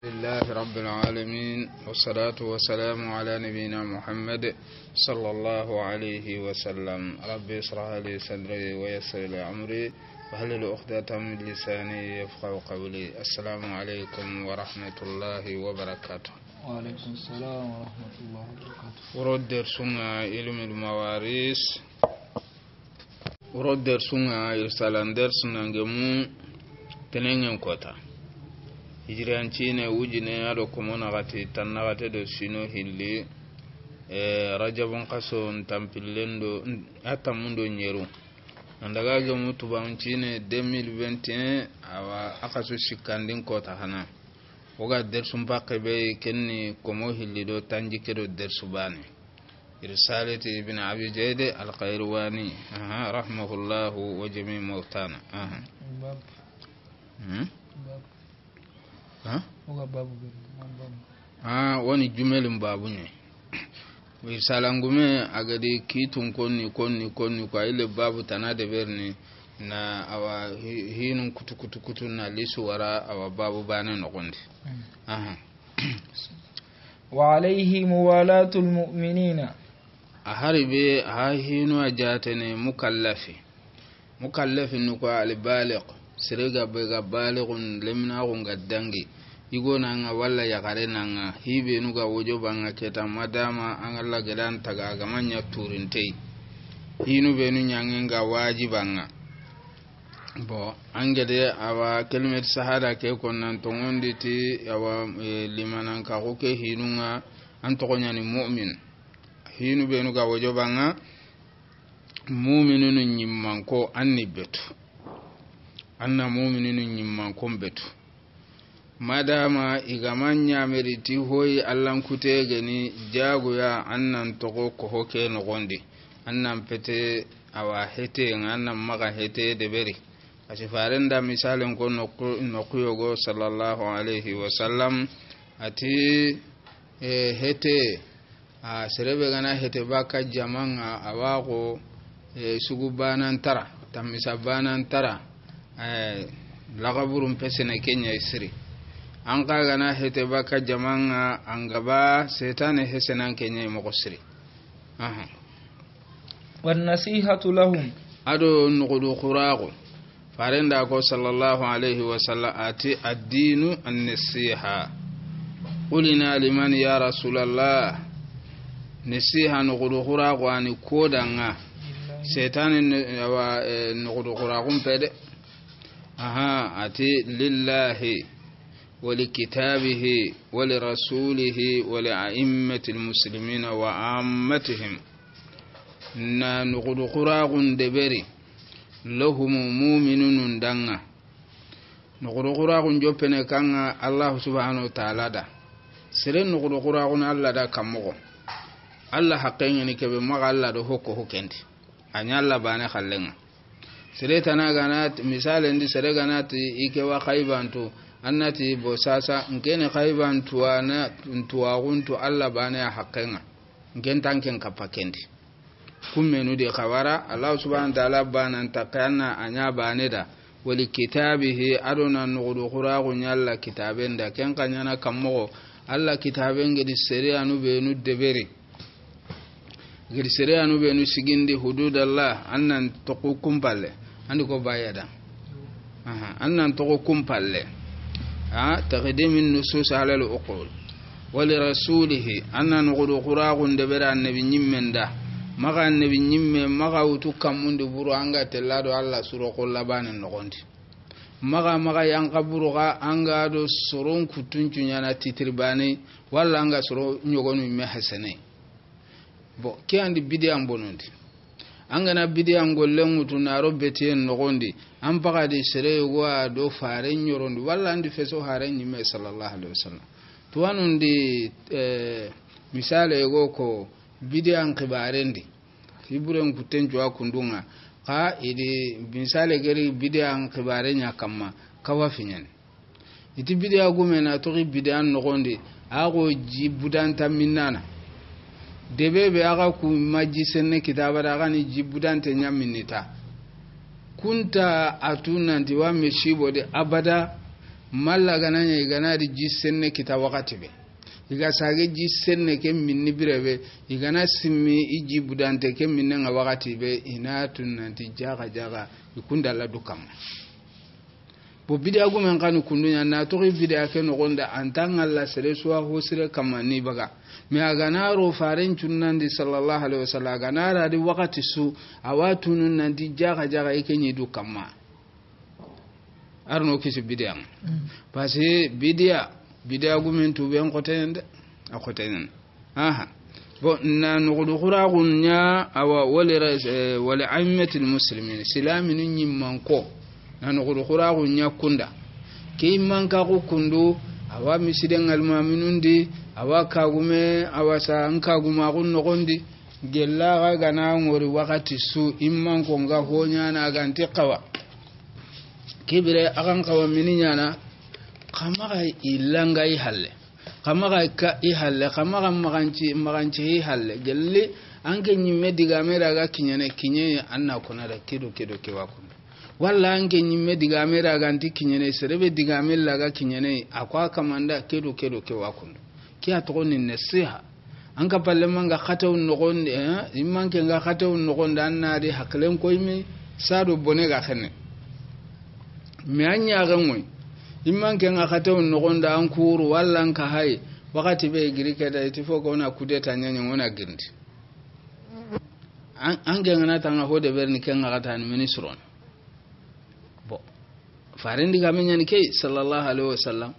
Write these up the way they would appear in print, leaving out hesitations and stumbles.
لله رب العالمين والصلاة والسلام على نبينا محمد صلى الله عليه وسلم. ربي اشرح لي صدري ويسر لي أمري واحلل عقدة من لساني يفقهوا قولي. السلام عليكم ورحمة الله وبركاته. وعليكم السلام ورحمة الله وبركاته. ورد درسنا علم المواريث، ورد درسنا إرسالان درسنا نجمو تنين كوتا hijirancine wujine ado komona gati tannagate do sino hilli rajabun qaso ntampillendo atamundo nyeru andaga gamu tubancine 2021 awa akaso sikandin kota hana oga dersum baqebe kenni komo hilli do tanjike do dersubani irsalati ibn abi jayd al-qairwani rahimahullahu wa jami' mawtana wani jumelin babu ne misalangume agadi kitun konni kwa ile babu tanade berni na awa hinun kutu na lisu wara awa babu bana nogondi wa alayhi muwalatul mu'minina aharibe hinu ajatene mukallafi nuko al-baligh sirega bega balighun lemna gonga dangi igona nga walla yakare nanga hibe nuga wojo banga keta madama angalla gedan taga gamanya turintei hinu benu nyangenga wajibanga bo angede awa kelmet sahada ke konnan tongondi ti awa limanan ka ko ke hinunga antogonyani mu'min hinu benu ga wojo banga mu'minun nyimman ko annibetu anna mu'minun nyimman ko betu madama igamanya meriti hoyi allan kutege ni jagoya annan togo ko hoke no gondi annan pete awa hete annan maga hete de beri asifarenda misalen ko no kuyogo sallallahu alaihi wasallam ati hete serebe gana hete baka jamanga awako sugubanan tara tamisabanan tara lagaburum pesene kenya isri an gana hete baka jamanga angaba setane hesenan kenye mokosri wan nasihatu lahum ado nugudu khuraqu farenda ko sallallahu alaihi wasallam ati ad-dinu an-nasiha qulina liman ya rasulallah nasiha nugudu khuraqu ani kodanga setane wa nugudu khuraqum pede ati lillahi ولكتابه ولرسوله ولأئمة المسلمين وعامتهم نقول قراغ دبري لهم مؤمنون دنا نقول قراغ جوبنا كان الله سبحانه وتعالى دا سرين نقول قراغ الله دا كمغو الله حقين كبه ما الله دو هكو هكنت أن الله بانه خلنا سريتنا غنات مثال عندي سري غنات إيكوا خيبانتو annati bo sasa ngene khayban tuwa guntu Allah bana ya hakkenga ngen tanken kapakendi kummenu de khawara Allah subhanahu wa ta'ala bana takana anya bane da wali kitabihi adona nugudu qura'u nyalla kitaben da ken kanyana kammo Allah kitaben gedi serianu be nu debere gedi serianu be nu sigindi hududallah annan tokukum balle andi ko bayada annan tokukum balle تقديم النصوص على العقول ولرسوله أن نقول قراغ دبر النبي نيمن ده مغا النبي نيمن مغا وتكم من دبر عنغا تلادو الله سورة قلبان النغوند مغا ينقبرغا عنغا دو سرون كتنجو نانا تترباني ولا عنغا سرون نيغونو محسني بو كي عندي بدي أمبونوندي angana bidiyan gollen mutu na robbete nogondi an baga de sere wa do fare nyorondi walla andi feso hare nyime sallallahu alaihi wasallam to wanundi misale ego ko bidiyan kibarendi hiburen kutenjo akundunga ka idi misale gari bidiyan kibare nya kamma kawafinyen iti bidiya gumena to bidiyan nogondi ago jibudan taminana debebe aga ku majisenne kitaba daga ni jibudante nyaminita kunta atuna ndiwa meshibo de abada malla gananya igana di jisenne kita wakati be iga sage jisenne ke minni birebe igana simmi iji budante ke minne nga wakati be ina tunanti jaga ikunda la dukam bo bidia gumen kanu kundunya na to bidia ke no gonda antanga la sere suwa hosire kamani baga me agana ro faren tunnandi sallallahu alaihi wasallam agana ra di wakati su awatunun nanti jaga ikenyi dukama arno kisi bidia parce que bidia gumen tu ben kotende akoten aha bo na nugudu khuragunya awa wali aimatul muslimin silamin nyimman ko na nugudu khuragunya kunda ke manka ko kundu awa misiden almaminundi awa kagume awa sa ankaguma gun nogondi gella ga gana ngori wakati su imman ko nga honya na ganti qawa kibire akan kawa mininya na kamaga ilanga ihalle kamaga ka ihalle kamaga maganci ihalle gelli anke nyimme diga mera ga kinye anna kuna da kedo ke wakunda walla anke nyimme diga mera ga anti kinyene serebe diga mella ga kinyene akwa kamanda kedo ke wakunda kiya to ni nasiha anka palle manga khataw nogonde immanke nga khataw nogonde annadi haklen koymi sado bone ga khenne me anya ga ngoy immanke nga khataw nogonde an kuru walla anka hay wakati be girike da itifo ko na kudeta nyanya ngona girndi ange ngana tanga hode berni kenga katani ministron bo farendi gamenya ni kay sallallahu alaihi wasallam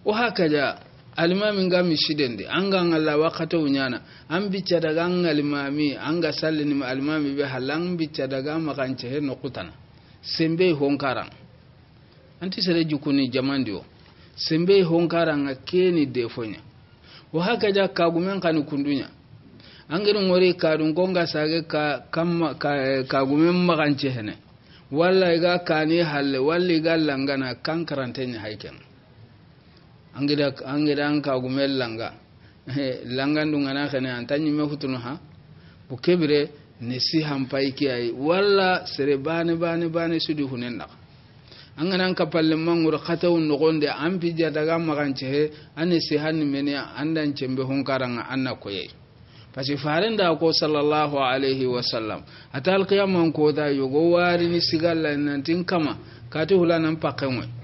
wa hakaja alimami ngami shidende anga ngalla wakata unyana an bicca daga ngalimami anga sallini alimami be halang bicca daga makance he no kutana sembe honkaran anti sere jukuni jamandio sembe honkaran akeni defonya wa hakaja kagumen kan kundunya angere ngori kadun gonga sage kagumen makance hene walla iga kani halle walli gallangana kankarantenya haiken angida an kagumel langa langandu ngana khane antanyi me futunu ha bu kebire nesi hampai kiyai walla sere bane sudi hunenda angana an kapalle mangur khataw nogonde ampi jadaga magance he anesi hanni meni andan cembe hunkaranga anna koyai pasi farenda ko sallallahu alaihi wasallam atal qiyamon ko da yogo wari ni sigalla nantin kama kati hulanan pakenwe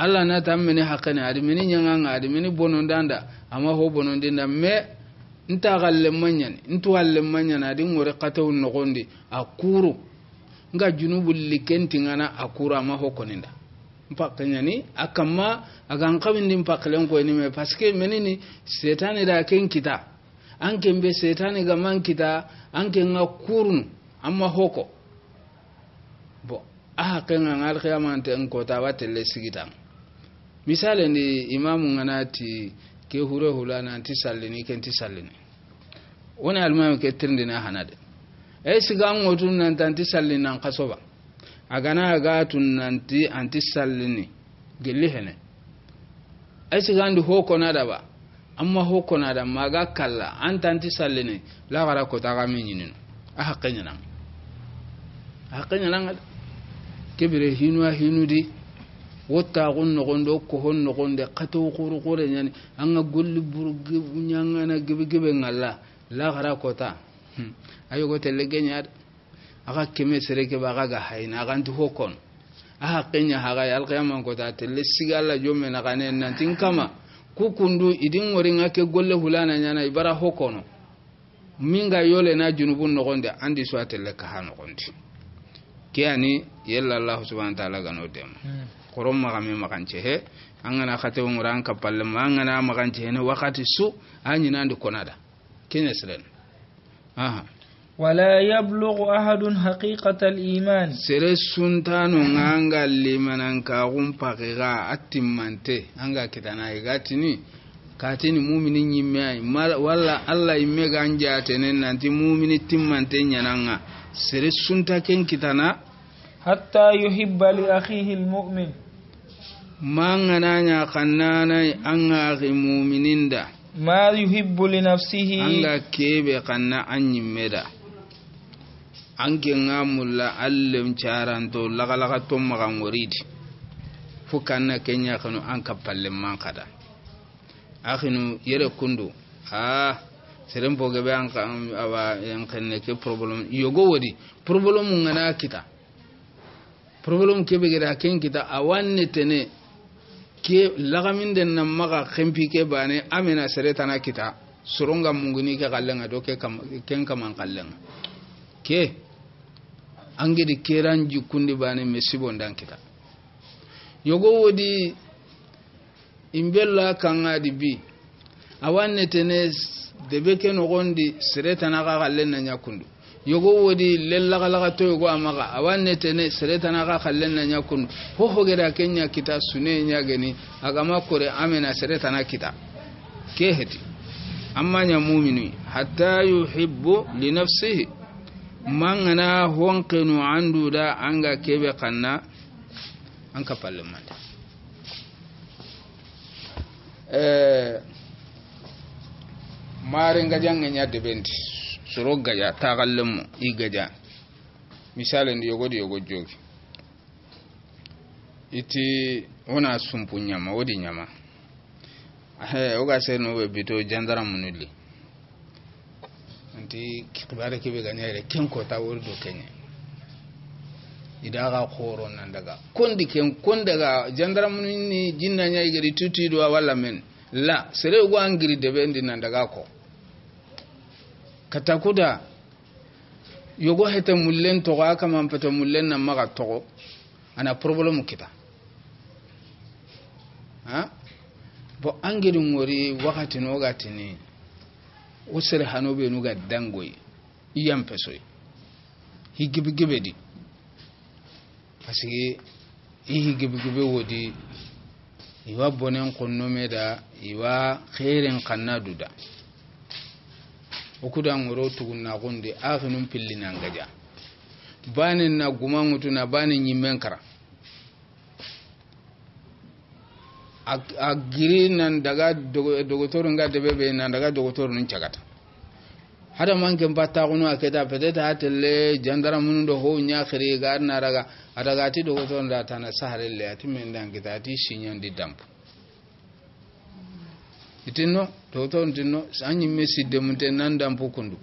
Allah na tammini hakane adi mini nyanga adi mini bonondanda ama ho bonondinda me nta galle manyan ntu halle manyan adi ngore qataw nogondi akuru nga junubul likenti ngana akuru ama ho koninda mpakanya ni akama agan kawindi mpaklen ko ni me parce que menini setani da ken kita anke mbe setani ga man kita anke nga kurun amma hoko bo aha kenga ngal khiyamante en ta watelle sigitan misale ni imamu nganati ke hure hulana anti sallini kenti sallini wona almamu ke tirndina hanade sigan wotun nan tanti sallini nan kasoba agana ga tun nanti anti sallini gelli hene sigan di hoko nada ba amma hoko nada maga kalla anti sallini la gara ko ta ga minyin haqqenya nan kebire hinudi wota gonno gondo ko honno gonde qatu quru nyani anga golli burgi nyanga na gebe ngalla la gara kota ayo go tele genya aka keme sereke baga ga hayna gantu hokon aha kenya haga yal qiyamam ko ta tele sigala jomme na ganen nan tin kama ku kundu idin wori ngake golle hulana nyana ibara hokono minga yole na junubun no gonde andi so atele ka hano gondi kiani yalla allah subhanahu wa ta'ala gano dem korom magame magance he angana khate umuran kapalle mangana magance he no wakati su anyina ndi konada kinesren aha wala yablughu ahadun haqiqatal iman sere suntano nganga limanan ka gumpaqiga atimante anga kitana igatini katini mu'minin nyimme walla allah imme ganja tenen nanti mu'mini timmante nyananga sere sunta ken kitana hatta yuhibba li akhihi almu'min mangana nya kannana anga mu'mininda ma yuhibbu li nafsihi anga kebe kanna anyimeda anke ngamulla allem charanto lagalaga to magan woridi fukanna kenya kanu an kapalle man kada akhinu yere kundu serem boge be an awa en kanne ke problem yogo wodi problem ngana kita problem ke be gida ken kita awanne tene ke lagamin den nan maga khempi ke bane amena seretana kita suronga munguni ke kallenga do ke ken kaman kallenga ke angedi keran jukundi bane mesibo ndan kita yogo wodi imbella kanga di bi awanne tene debe ke no gondi seretana ga kallenna nyakundu yogo wodi lellaga laga to yogo amaga awanne tene seretana ga kallenna nyakundu ho geda kenya kita sune nyageni agama kore amena seretana kita ke heti amma nya mu'mini hatta yuhibbu li nafsihi mangana honqinu andu da anga kebe kanna anka palle mata mare ngajanga nya debenti suro gaja ta kallemu i gaja misalin da yogo jogi iti ona sumpu nyama wodi nyama oga se no be bito jandara munuli anti kibare kibe ganyere kenko ta wurdo kenye idaga khoro nan daga kondi ken kondaga jandara munni jinna nya igari tuti do wala men la sere go angiri de bendi nan daga ko katakuda yogo hete mullen to ga kama mpata mullen nan maga to ana problem kita bo angiri ngori wakati no gatini usere hanobe nuga dangoy iyam pesoy higibigibedi asigi higibigebe wodi iwa bonen konno meda iwa khairen kannaduda okuda ngoro tugunna gonde akhinum pillina ngaja banin na gumangutu na banin yimmen kara agiri nan daga dogotorun ga debebe nan daga dogotorun cagata hada manke batta kuno akeda pedeta hatelle jandara mun do ho nya khiri ga na daga adaga ti dogotorun da tana saharelle atimen dan kita ti sinyan di damp itinno dogotorun tinno sanyi mesi de mun ten nan dampu kundu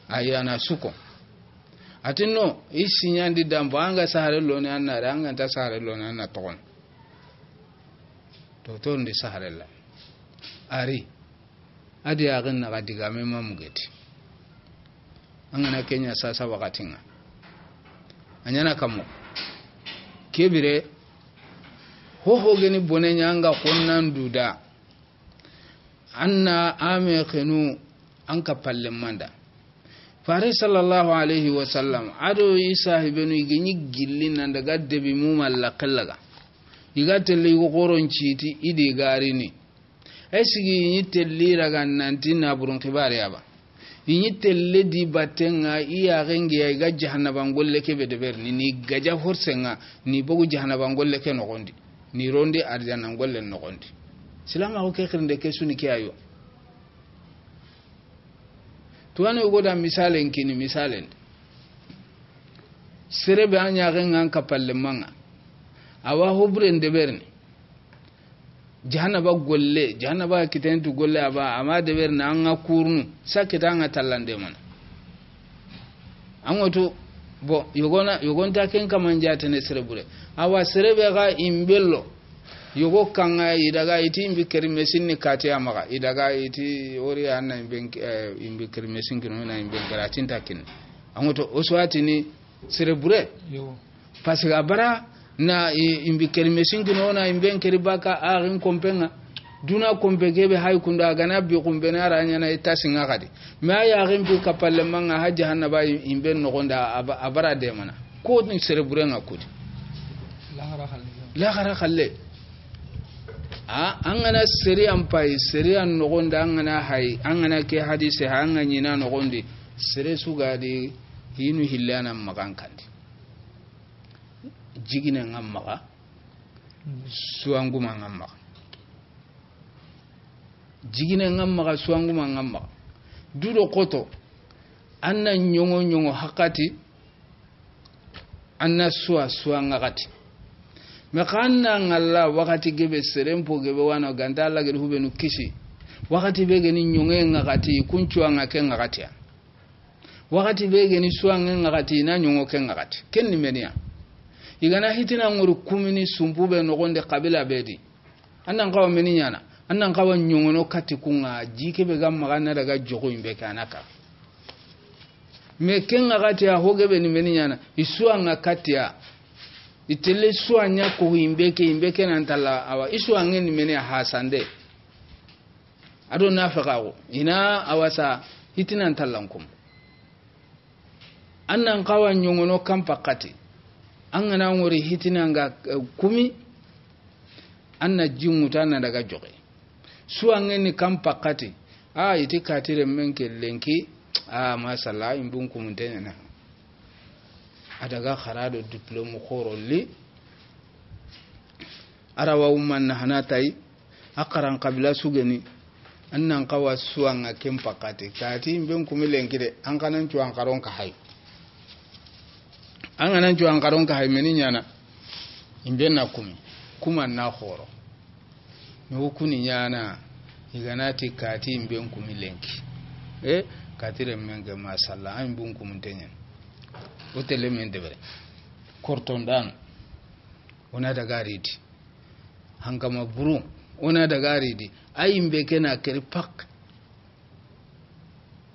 ayana suko atinno isinyan di damp anga saharello ne anna anga ta saharello ne anna tokon to ndi saharella ari adi agin na gadiga mema mugeti angana kenya sasa wakatinga anyana kamo kebire ho geni bonenya anga konnan duda anna ame khenu anka palle manda fare sallallahu alaihi wasallam ado isa hibenu iginyi gillin nan daga debi mu mallakallaga igatelle go goronchiti idi garini esigi nyitelli raga nanti na burun kibare yaba nyitelle di batenga iya gengi ay ga jahannaba ngolle ke be berni ni gaja horsenga ni bogu jahannaba ngolle ke no gondi ni ronde arjana ngolle no gondi silama ko ke khirnde ke suni ke ayo to anu go da misalen kini misalen serebe anya genga kapalle manga awa hubren de berni jahannaba golle jahannaba kitentu golle aba ama de berni anga kurnu sakita anga tallande man angoto bo yogonta ken kamanja tene serebure awa serebe ga imbello yogo kanga idaga iti imbi kerimesin ni kati amaga idaga iti ori anna imbi kerimesin kino na imbi garatin takin angoto oswati ni serebure yo pasiga bara na imbi kerimesin kino na imbi keribaka agin kompenga duna kompegebe hay kunda gana bi kumbena ranya na itasinga kadi ma ya gimbi kapalle manga haja hanaba imbe no gonda abara de mana ko ni serebure ngakudi la gara khalle angana seri ampai seri an no gonda angana hay angana ke hadise hanga nyina no gondi sere sugadi hinu hillana magankandi jigine ngamma suanguma ngamma jigine ngamma suanguma ngamma dudo koto anna nyongo hakati anna suanga kati me kanna ngalla wakati gebe serempo gebe wana ganda Allah gebe hubenu kishi wakati bege ni nyonge ngakati kunchwa ngake ngakati wakati bege ni suange ngakati na nyongo ke ngakati kenni menia igana hitina nguru kumini sumpube no gonde kabila bedi annan kawa meni nyana annan kawa nyongo no kati kunga jike be gam magana daga jogo imbe kanaka me ken ngakati ya hogebe ni meni nyana isuanga kati ya itele suanya ko imbeke nan tala awa isuange ni meni hasande ado nafaqawo ina awasa hitinan tallankum annan kawa nyongo no kampakati an gana ngori hitinanga kumi anna jinguta na daga joge su an ni kampakati iti katire menke lenki masala imbun kumunte na adaga kharado diploma khorolli arawa umman na hanatai akaran kabila sugeni annan kawa su an kampakati kati imbun kumilenki de an kanan cuan karon ka hay an ganan juan karon ka haimeni nyana imbe na kuma na khoro me hukuni nyana iganati kati imbe kumi lenki katire menge masalla an bun kumuntenyen otele men debre kortondan ona daga ridi hangama buru ona daga ridi ay imbe kena keri pak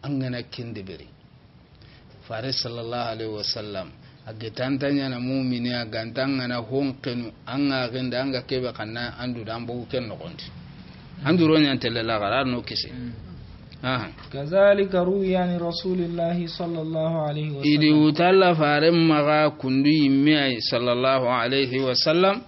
an gana kinde bere fare sallallahu alaihi wasallam agetantanya na mu'mini agantanga na honkenu anga genda anga kebe kana andu dambo ken nokondi andu ronya telela garar no kisi kazalika ru'yani rasulillahi sallallahu alaihi wasallam idi utalla faram maga kundu yimme sallallahu alaihi wasallam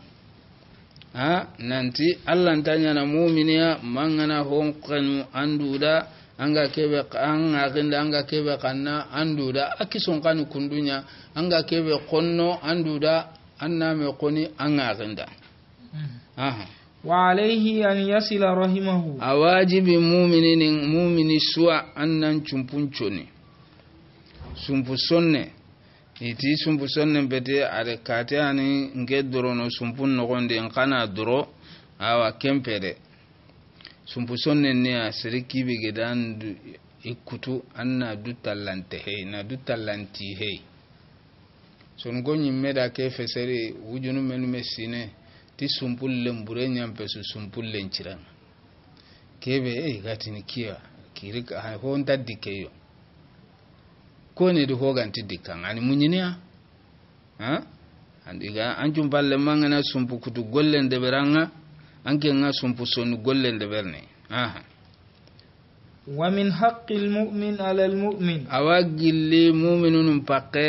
nanti Allah tanya na mu'mini mangana honkenu andu da anga kebe anga genda anga kebe kana anduda akison kanu kundunya anga kebe konno anduda anna me koni anga genda wa alayhi an yasila rahimahu awajibi mu'mini suwa annan chumpunchoni sumpu sonne iti sumpu sonne bete are kate ani ngedoro no sumpun no gonde nkana doro awa kempere sumpu sonne ne a siriki be gedan ikutu anna dutallante he na dutallanti he son gonni meda ke fesere wujunu menu mesine ti sumpul lembure nyampe su sumpul lenciran kebe gatini kiya kirika ha honta dikeyo ko ne do hoganti dikan ani munyinia andiga anjum balle mangana sumpu kutu gollen de beranga anke nga sumpu sonu gollen de berne wa min haqqil mu'min 'ala al-mu'min awagilli mu'minun paqe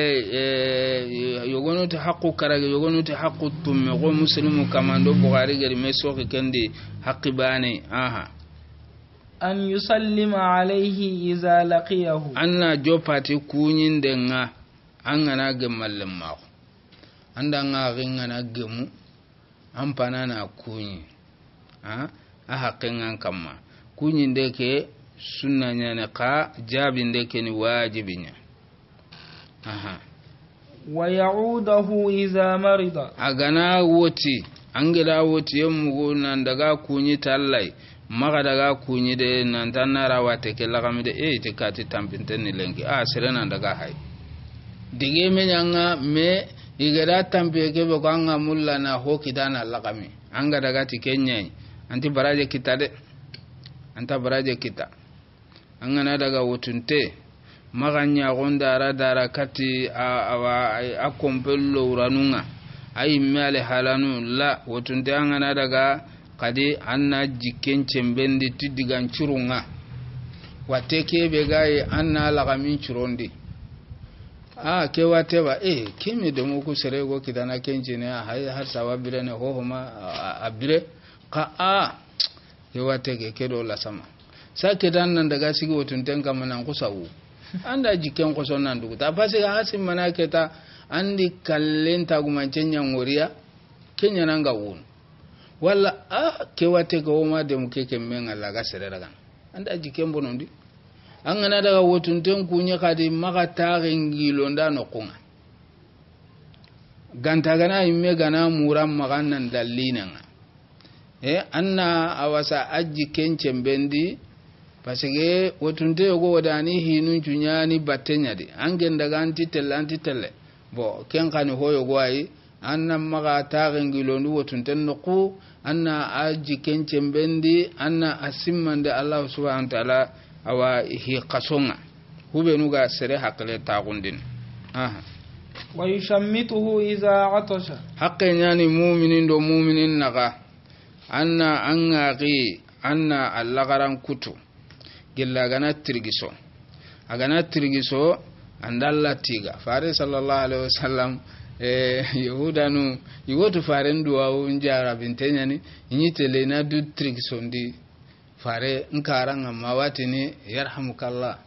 yogono te haqqu karage yogono te haqqu tumme go muslimu kamando bukhari gari meso ke kendi haqqi bane an yusallima alayhi idha laqiyahu anna jopati kunyin denga angana gemallem mako anda nga ngana gemu ampana na kunyi haqqen kamma kunyin deke sunna nyane ka jabin deke ni wajibinya wa ya'udahu idha marida agana woti angela woti yemu nan daga kunyi tallai maga daga kunyi de nan tanara wate ke lagamide te kati tampinten ni lengi serena daga hay dige menyanga me igara tampe ke be kanga mulla na hokidana lagami anga daga tikenyai anti baraje kita de anta baraje kita angana daga wotunte maganya gonda dara kati a kompello uranunga ay male halanu la wotunte angana daga kadi anna jikken cembendi tiddigan curunga wateke be gaye anna lagamin curondi ke wateba kimi de muku serego kidana kenjene har sawabire ne hohoma abire ka ke wateke kedo la sama sake dan nan daga sigi wotunten kamanan kusawu anda jikken ko sonan dugu ta fasi hasim manaketa andi kallen tagumancenya ngoriya kenya nanga won walla ke wate ko ma de muke kemmen Allah ga serera gan anda jikken bonondi an gana daga wotunten kunya kadi maka tarin gilo nda no kunga ganta gana imme gana muram maganan dallinanga anna awasa ajji kencen bendi pasege wotunte yogo wadani hinun cunyani battenya de angen daga antitelle bo ken kani hoyo gwai anna maga tagengilonu wotunten noku anna ajji kencen bendi anna asimmande Allah subhanahu wa ta'ala awa hi qasonga hubenuga sere hakle tagundin wa yushammituhu idha atasha haqqen yani mu'minin do mu'minin naga anna angaqi anna allagaran kutu gilla gana tirgiso agana tirgiso andalla tiga fare sallallahu alaihi wasallam yahudanu yigoto fare nduwa unjara bintenyani inyitele na du tirgiso ndi fare nkaranga mawatini yarhamukallah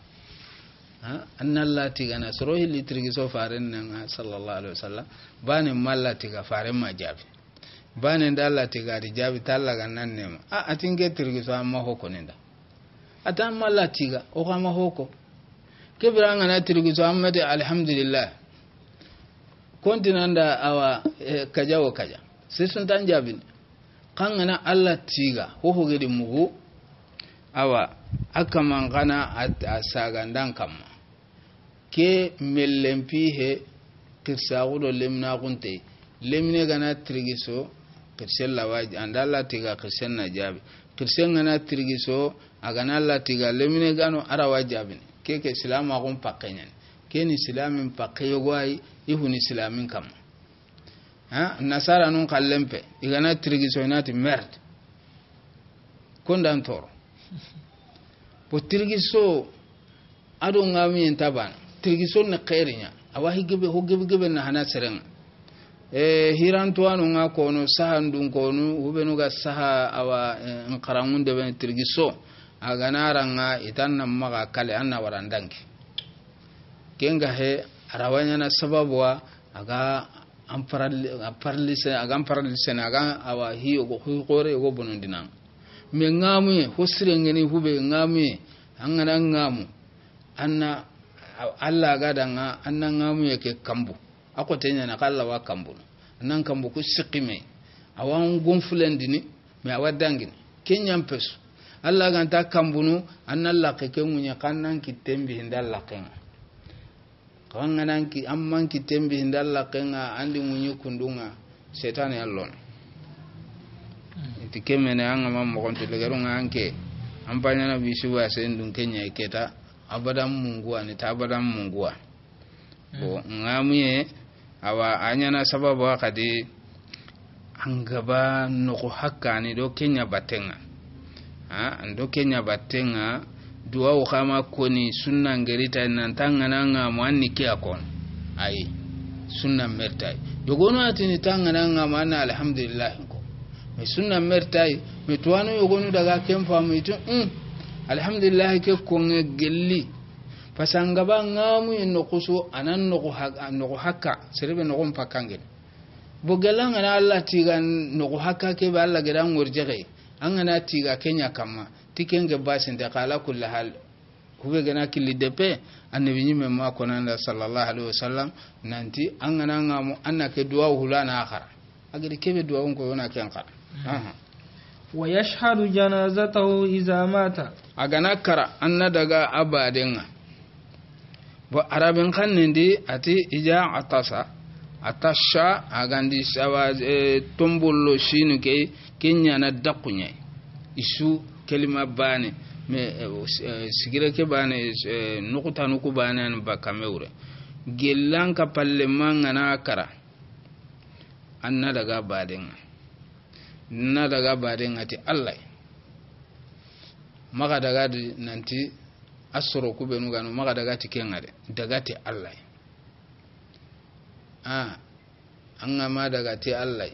anna Allah tiga na sorohi litirgiso fare nan sallallahu alaihi wasallam bani malla tiga fare majabi bani ndalla tiga di jabi tallaga nan nema atinge tirgiso amma hoko nenda atan malla tiga o kama hoko kebiranga na tirgiso amma de alhamdulillah kontinanda awa kajawo kaja sisun tan jabi kangana Allah tiga ho gedi mugo awa akaman gana asagandan kamma ke mellempi he kirsagudo lemna gunte lemne gana tirgiso kirsen lawaji andalla tiga kirsen na jabi kirsen gana tirgiso agana alla tiga lemne gano arawa jabi ke islamu agun pakenya ke ni islamin pakyo gwai ihuni islamin kam nasara nun kallempe igana tirgiso inati merde kondan toro po tirgiso ado ngami entaban tirgiso na khairinya awahi gebe na hana sereng hirantuanu nga kono sahandun kono ubenu ga saha awa nkarangun de ben tirgiso aganara nga itanna maga kale anna warandangi kenga he arawanya na sababu aga amparlise aga awa hiyo go hore go bonondinang me ngamu hosirengeni hube ngamu angana ngamu anna Allah gadanga anna ngamu yake kambu ako tenya na kala wa kambu nan kambu ku sikime awan gonfulendini me awadangini kenyam pesu Allah ganta kambunu anna Allah ke munya kannan kitembi hindalla kenga kannan ki amman kitembi hindalla kenga andi munyu kundunga setan yallon itikemene anga mammo konto legarunga anke ampanya na bisu wa sendun kenya iketa abadan mungua ni tabadan mungua bo ngamuye awa anyana sababu akadi angaba noko hakani do kenya batenga ando kenya batenga duwa ukama koni sunna ngerita nantanga nanga mwanni kia kon ai sunna mertai yogono atini tanga nanga mana alhamdulillah ko me sunna mertai me tuano yogono daga kemfa mitu alhamdulillah ke konge gelli pasanga ba ngamu no kuso anan no hakka serebe no gom pakangen bo gelanga na Allah tiga no hakka ke ba Allah gedan ngorjege angana tiga kenya kama tikenge basin de kala kullu hal kube gana killi depe annabi nyime ma konanda sallallahu alaihi wasallam nanti angana ngamu annake duwa hulana akhara agiri kebe duwa ko yona kenka wa yashhadu janazatahu idza mata agana kara anna daga abadenga bo arabin kannindi ati ija atasha agandi sawa tombolo shinu ke kenya na dakunya isu kelima bane me sigira ke bane nukuta nuku bane an bakamewre gelanka palle mangana kara anna daga badenga na daga badenga ti Allah maga daga nanti asoro ku benu gano maga daga tikenga de daga ti Allah anga ma daga ti Allah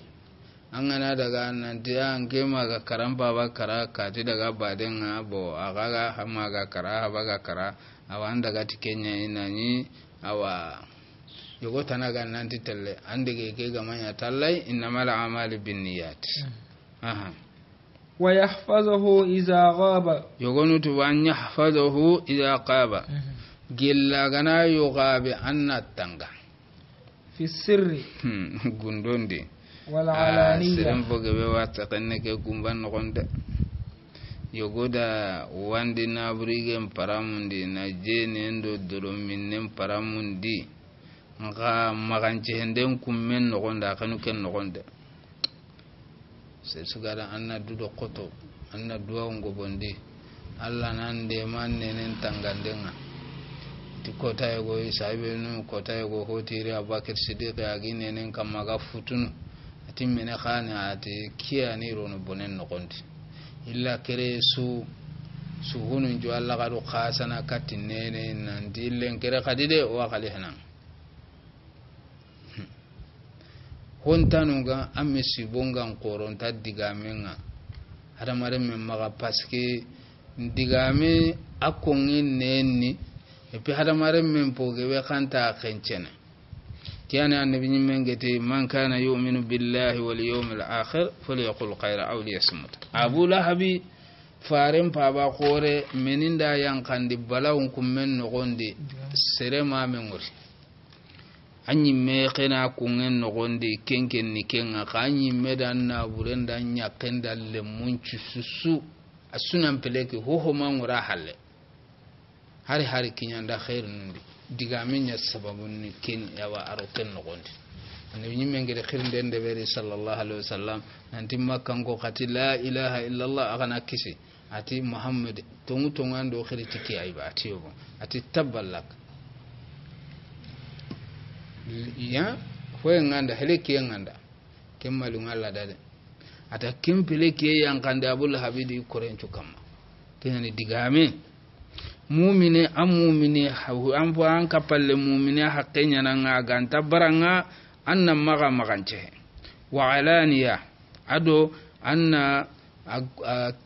angana daga nanti an kema ga karamba ba kara ka ti daga badenga bo agaga hama ga kara baga kara awan daga tikenya inani awa yogo tanaga nanti telle andege ke ga manya tallai innamal a'malu binniyat wa yahfazuhu idza ghaba yogonu to wan yahfazuhu idza qaba gilla gana yugabe annatanga في السر غندوندي والعلانية سرم فوغبي واتقنك غمبان نقند yogoda wandi na brigen paramundi na jeni ndo dolomin paramundi nga maganci henden kummen nogonda kanu ken nogonda se sugara anna dudo koto anna duwa ngobondi alla nan de man nenen tangandenga ti kota yego isabe nu kota yego hotiri abakir sidiq agi nenen kamaga futunu ati mene khana ati kiyani rono bonen nogondi illa kere su hunun jo alla gadu khasana katinene nan dillen kere kadide wa khali hanan hontanunga amesi bongan koronta digamenga hadamare men maga paske digame akongi nenni epi hadamare men pogebe kanta khenchene kiyana annabi nyimengeti man kana yu'minu billahi wal yawmil akhir falyaqul khayra aw liyasmut abu lahabi faren paba khore meninda yankandi balawun kummen nogondi serema mengori anyi me khena kungen nogondi kenken ni kenga kanyi medan na burenda nyakenda le munchu susu asunan peleke ho mangura halle hari kinyanda khair nundi digaminya sababun ni ken yawa aroken nogondi annabi nyimengere khirnden de beri sallallahu alaihi wasallam nanti makkango khati la ilaha illa allah agana kisi ati muhammad tongu ando khiriti ki ayba ati yobo ati taballak ya fo nganda heleki nganda kemmalu ngalla dade ata kempele ke yankande abul habidi korenchu kamma kenani digame mu'mine am mu'mine am bo an kapalle mu'mine haqqenya nanga ganta baranga anna maga magance wa alaniya ado anna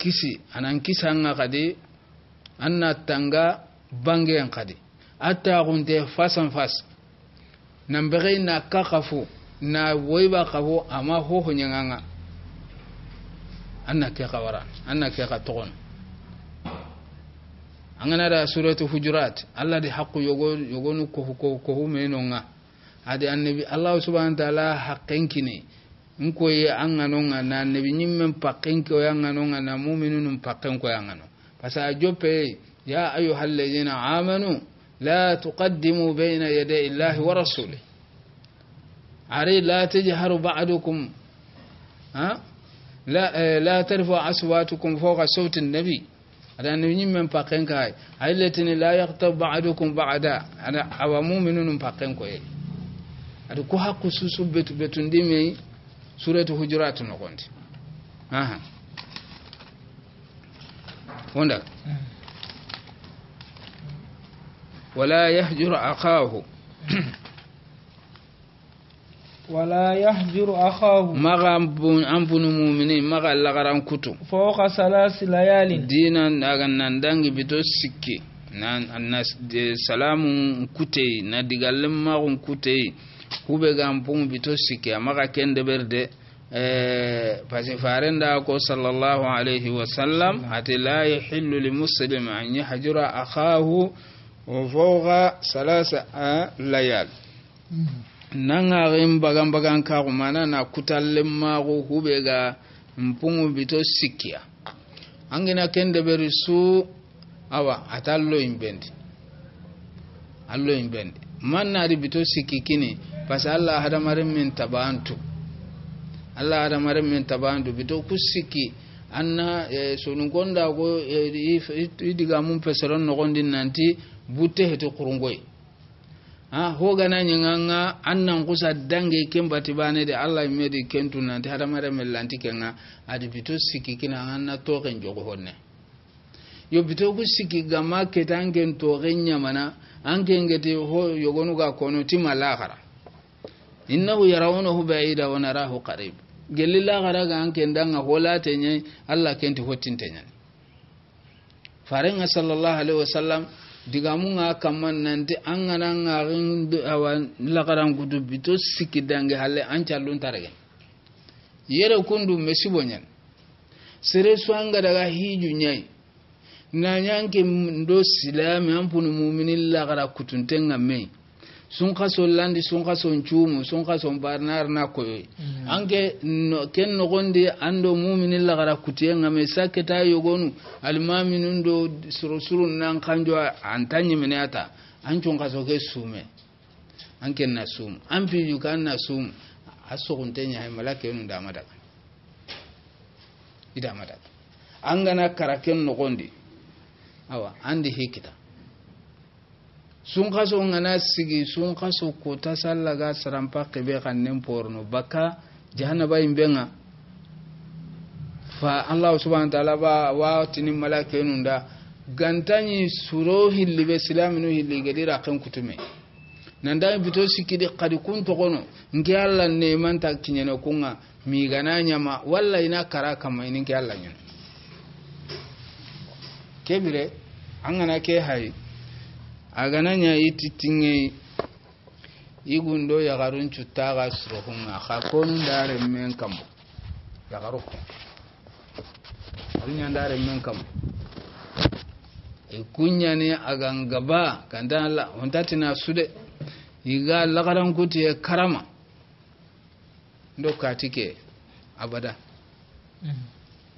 kisi anan kisanga kadi anna tanga bangen kadi atta gunte fasan fas nambere na kakafu na woiba kafu ama ho nyanganga anna ke kawara anna ke ka togon angana da suratu hujurat allah di haqqu yogonu ko menonga adi annabi allah subhanahu wa ta'ala haqqenkini nko ye anganonga na annabi nyimmen pakkenko yanganonga na mu'minun pakkenko yangano pasa jope ya ayyuhalladhina amanu لا تقدموا بين يدي الله ورسوله عري لا تجهروا بعضكم لا ترفعوا أصواتكم فوق صوت النبي هذا النبي من باقين كاي هاي التي لا يغتب بعضكم بعضا أنا أو مؤمنون باقين كاي هذا كوها خصوص بتندمي سورة الحجرات نقولت وندك ولا يهجر أخاه ولا يهجر أخاه مغا أنبن مؤمنين مغا لغران كتو فوق 3 ليال دينا ناندانغي بتو سكي الناس سلام كوتي ندغالم ماغون كوتي kube gampung bito siki amaka kende berde pasi farenda ko sallallahu alaihi wasallam ati la yahillu limuslim an yahjura akhahu وفوق 3 ليال nanga bagan ka kumana na kutalle mago hubega mpungu bito sikia angina kende berisu awa atallo imbendi allo imbendi manna ri bito sikikini pas Allah hada marin min tabantu bito kusiki anna sonu gonda go idiga mun peseron no gondin nanti butte heto kurungoy hogana nyanga annan kusa dange kembati bane de Allah medi kentu nanti hada mare melanti kenga adi bito siki kina anna to ken jogo honne yo bito ku siki gama ketangen to genya mana ange ngeti ho yogonu ga kono timalakhara innahu yarawnahu ba'ida wa narahu qarib gelila garaga anke ndanga holate nye Allah kenti hottinte nyen farenga sallallahu alaihi wasallam digamunga kamman nanti angana ngarin awan lagaran gudu bito sikidange halle ancallun tarege yere kundu mesibonyen sere swanga daga hiju nyai na nyanke ndo silami ampunu mu'minin lagara kutuntenga me sun kaso landi sun kaso chumu sun kaso barnar na koy ange ken no gonde ando mu'minin la gara kutiye ngame saketa yogonu almaminun do surun nan kanjo antanyi menata an chon kaso ke sume anke na sum an fi yukan na sum aso kuntenya hay malaka yonu da mada ida mada an gana karaken no gonde awa andi hikita sun kaso ngana sigi sun kaso ko ta sallaga sarampa kebe kannen porno baka jahannaba imbenga fa Allah subhanahu wa ta'ala ba wa tinin malaikatu da gantanyi suro hillibe islaminu hilli gadira kan kutume nan da bito sikidi qad kuntu gono ngi Allah ne manta kinyene kunga mi gananya ma wallahi na kara kama inin ki Allah nyen kebire an gana ke hayi a gananya ititinge igundo ya garun cutta ga suruhunga ka konun dare men kam ya garu dunya dare men kam e kunya ne a gangaba kanda Allah ontati na sude iga lagaran kuti e karama ndoka tike abada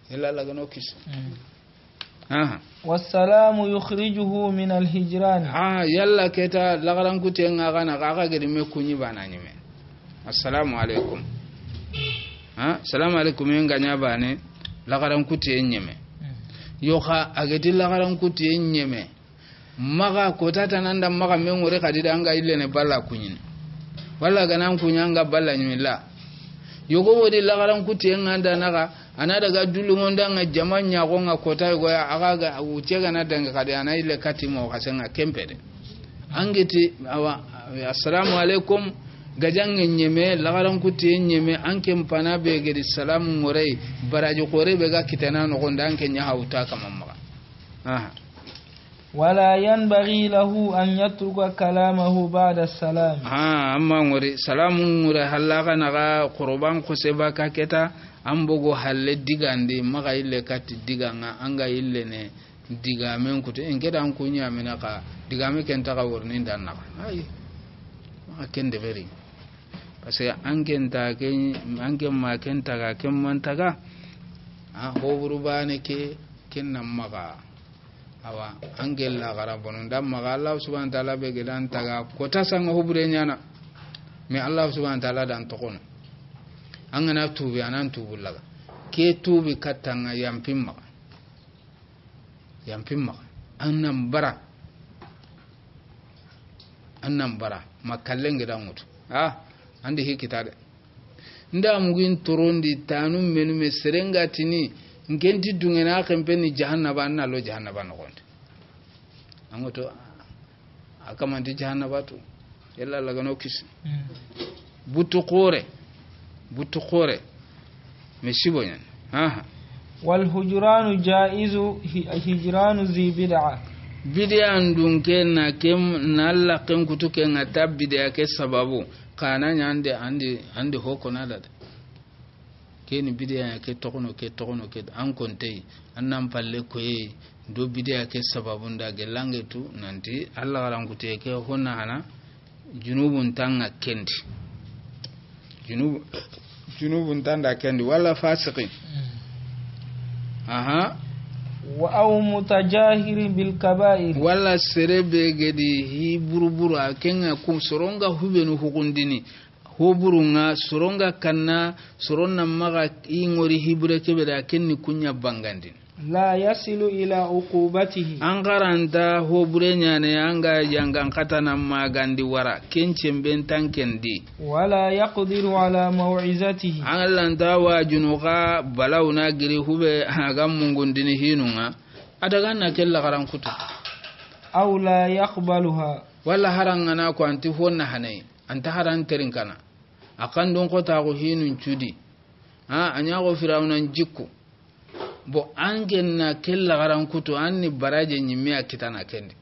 illa lagano kis wassalamu yukhrijuhu min alhijran yalla keta lagaran kuti ngana ga gedi me kunyi bana nyime assalamu alaikum assalamu alaikum nganya bane lagaran kuti nyeme yoha agedi lagaran kuti nyeme maga kotata nanda maga mengore kadida anga ile ne balla kunyin walla ganan kunyanga balla nyimila yogo wodi lagaran kuti nganda naga ana daga dulu ngonda nga jamanya ko nga kota go aga ucega na danga kadi ana ile katimo kasenga kempede angeti awa assalamu alaikum gajange nyeme lagaran kuti nyeme anke mpana be gedi salamu ngorei baraji kore be ga kitana no gonda anke nya hauta kamamma wala yanbaghi lahu an yatruka kalamahu ba'da salam amma ngori salamu ngore halaka naga qurban ko seba ka keta ambogo halle digande maga ille katti diganga anga ille ne digamen kuto en keda an kunya menaka digame ken taka worni danna ay ma ken de beri parce que angen ta ken angen ma ken taka ken man taka ho burbane ke ken nam maga awa angel la gara bonon dam maga Allah subhanahu wa ta'ala be gedan taga kota sanga hobure nyana me Allah subhanahu wa ta'ala dan tokono angana tubi anan tubullaga ke tubi katanga yampimma annam bara makallen gidan mutu andi hikita de nda mugin torondi tanum menu me serenga tini ngenti dungena kempeni jahannaba anna lo jahannaba no gonde angoto akamanti jahannaba to yalla laga no kis butu qore mesibonyan wal hujranu jaizu hijranu zi bid'an dunke na kem nalla ken kutuke ngata bid'a ke sababu kana nyande andi hoko nada keni bid'a ke tokono ke an konte annam palle koye do bid'a ke sababu nda gelange tu nanti Allah garan kuteke ke honna ana junubun tanga kendi junubun tanda kendi wala fasiqin wa aw mutajahir bil kaba'ir wala serebe gedi hiburuburu akenga kum soronga hubenu hukundini hoburunga soronga kanna soronna maga ingori hibure kebeda kenni kunya bangandin la yasilu ila uqubatihi angaranta hobure nyane anga jangan katana magandi wara kencemben tankendi wala yaqdiru ala mau'izatihi allanta wajunuga balawna giri hube agam mungundini hinunga adaga na kella garan kutu aw la yaqbaluha wala harangana ko anti honna hanai anta haran terinkana akan don ko ta ko hinun cudi anya go firawnan jikku bo angen na kella garan kutu anni baraje nyimme akitana kendi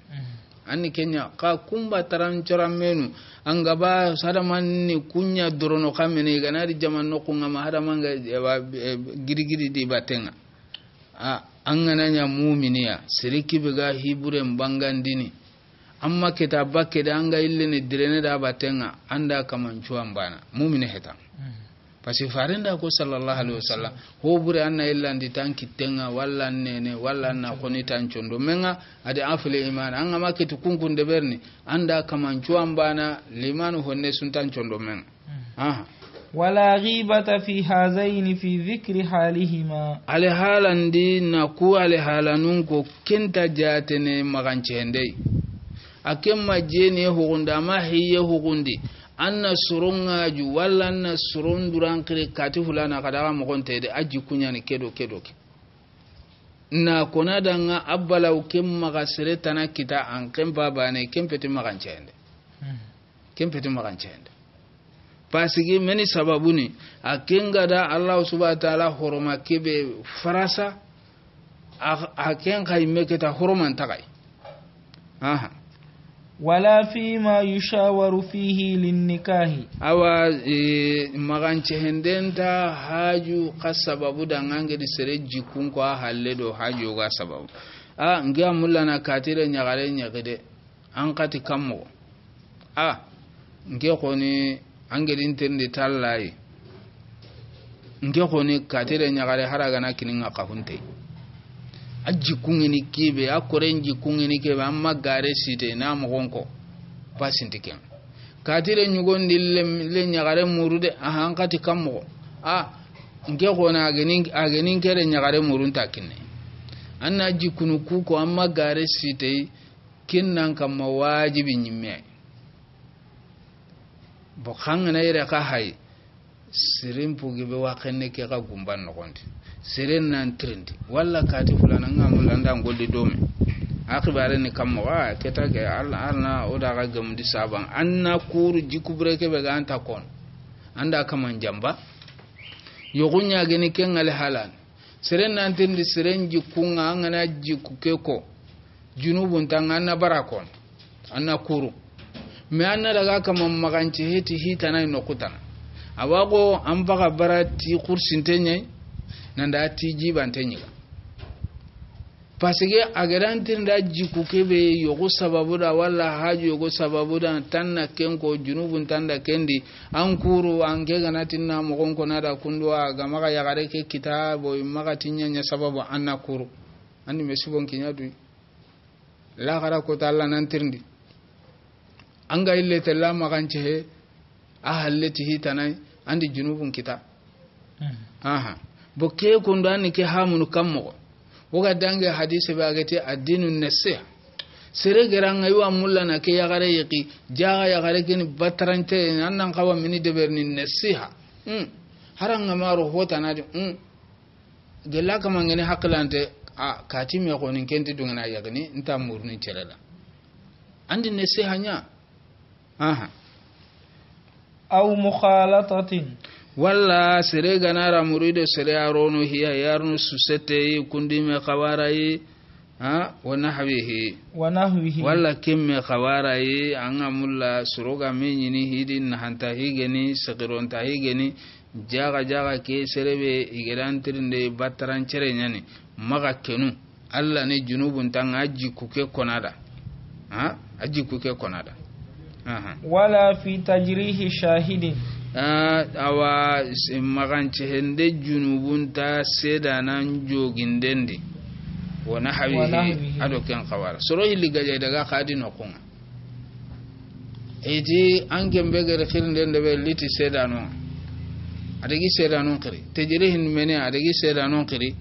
anni kenya ka kumba taran choram menu angaba sadamanni kunya dorono kamene ganari jamanno kunga ma hadamanga girigiri di batenga angananya mu'miniya siriki bega hibure mbangandini amma kitaba ke da anga ille ne direne da batenga anda kamanchuan bana mu'mine heta pasi farenda ko sallallahu alaihi wasallam ho bure anna illa ndi tanki tenga walla nene walla na koni tanchondo menga ade afle iman anga maketu kunkunde berni anda kamanchuan bana limanu honne sun tanchondo menga aha ولا غيبة في هذين في ذكر حالهما على حالندي نكو على حالنونكو كنت جاتني مغانچندي akemma jeni hugunda ma hiye hugundi anna surungaju walla anna surunduran kire kati fulana kadaga mo gonte de aji kunyani kedo na konada nga abbala ukemma gasire tana kita an kempa bane kempeti maganchende pasigi meni sababuni akenga da Allah subhanahu wa ta'ala horoma kebe farasa akenga imeketa horoman takai aha wala fima yushawaru fihi linnikah awa maganche hendenta haju kasababu da ngange di sere jikun ko halle do haju ga sababu ngia mullana katire nyagare nyagede an kati kammo ngia ko ni angeli intende tallai nge khoni katire nyagare haraga na kininga kahunte aji kungeni kibe akorenji kungeni kebe amma gare site na mogonko pasintiken katire nyugondi le nyagare murude ahankati kammo nge khona agenin kere nyagare murunta kinne anna aji kunuku ko amma gare site kinnan kam wajibi nyimme bo khangana ire ka hay sirin pugibe wa kenne ke ka gumban no konti sirin nan trendi walla kati fulana ngamul anda ngoldi dome akibare ni kammo keta ke alna oda ga gamdi saban anna kuru jikubre ke be ga anta kon anda kaman jamba yogunya geni kengal halan sirin nan trendi sirin jikunga ngana jikuke ko junubun tangana barakon anna kuru me anna daga kaman maganci heti hitana no kutana awago ambaka barati kursintenye nanda tiji bantenye pasige agarantin da jiku kebe yogo sababu da walla haju yogo sababu da tanna kenko junubun tanda kendi ankuru ange ganatin na mogonko nada kundwa ga maka yagare ke kitabo maka tinya sababu anna kuru andi mesibon kinyadu la gara ko talla nan tirndi anga ille tella maganche he ahalleti hitanai andi junubun kita bokke ko ndani ke hamunu kammo woga dange hadisi bagati addinun nasiha sere geranga yiwa mulla na ke yagare yiki jaga yagare ken batrante annan kawa mini deberni nasiha haranga maro hotanadi gella kama ngene haklante katime ko nin kenti dungana yagni nta murni cerela andi nasiha nya aw mukhalatatin walla sere ganara murido sere arono hiya yarno susete kundi me khawarai wa nahwihi walla kimme khawarai anga mulla suroga menyini hidin nahanta higeni sagironta higeni jaga ke serebe igerantirinde bataran cere nyani maga kenu alla ne junubun tan aji kuke konada wala fi tajrihi shahidin awa maganci hende junubun ta seda nan jogindendi wa nahwihi ado ken khawara soro hilli gaje daga khadi no kunga eji angen begere khirnden de be liti seda no adagi seda no kiri tajrihin mene adagi seda no kiri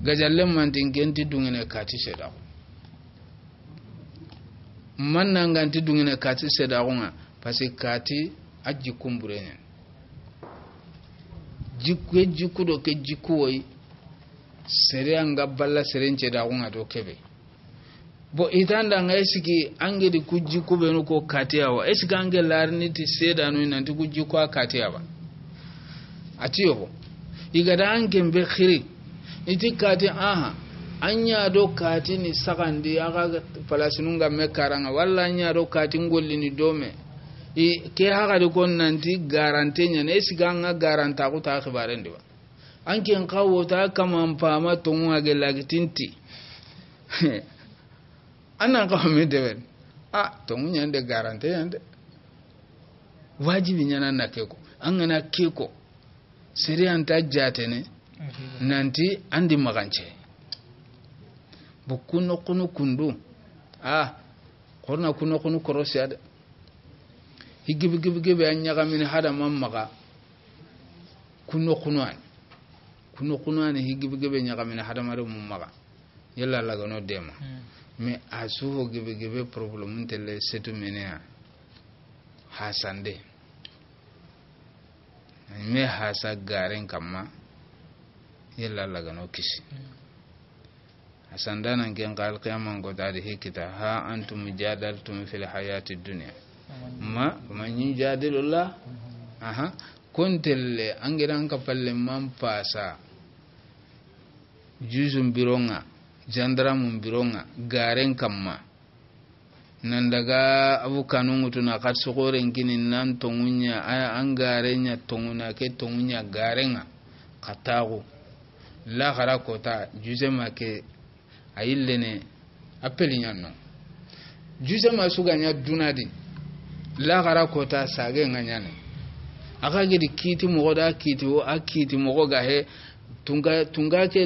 gajallem mantin genti dungene kati seda man nanganti dungene kati seda gonga parce kati aji kumburenen jikku do ke jikku way sere anga balla serenche da gonga do kebe bo itanda nga esiki angedi ku jikku be no ko kati awa esiki ange larni ti seda no nanti ku jikku akati awa atiyo igada ange mbe khiri iti kati anya do kati ni sakandi aga palasinunga mekaranga walla anya do kati ngolli ni dome ke haka de kon nanti garantenya ne siganga garanta ko ta khibaren diwa anke kawo ta kama fama tonwa ge lagitinti annan ka me deben tongunya ande garante ande wajibi nyana na keko an gana keko siri anta jatene nanti andi magance bukuno kunu kundu korna kuno kunu korosi ada higibi anyaga min hada mammaga kuno kunuani higibi nyaga min hada maru mammaga yalla laga no dema mais asuho gibi problem tele setu menea hasande me hasa garen kamma yalla laga no kisi hasandana ngen qal qiyamang go dadi hikita ha antum jadaltum fil hayati dunya man yujadilullah kontelle angiran ka palle man pasa juzum bironga jandaramum bironga garen kamma nan daga abu kanun tuna kat sokoren kinin nan tongunya an garenya tonguna ke tongunya garenga katago la gara kota juzema ke ayillene appelinya no juzema suganya dunadi la gara kota sage nganyane aka gidi kiti mogoda kiti o akiti mogoga he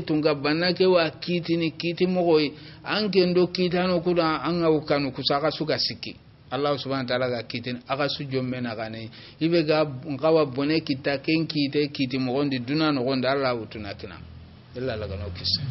tunga banake wa kiti ni kiti mogoi anke ndo kitano kuda anga ukanu kusaka suka siki Allah subhanahu wa ta'ala ga kitin aka sujombe na gane ibe ga ngawa bone kita ken kiti mogondi duna no gonda Allah utuna kina illa laga no kisa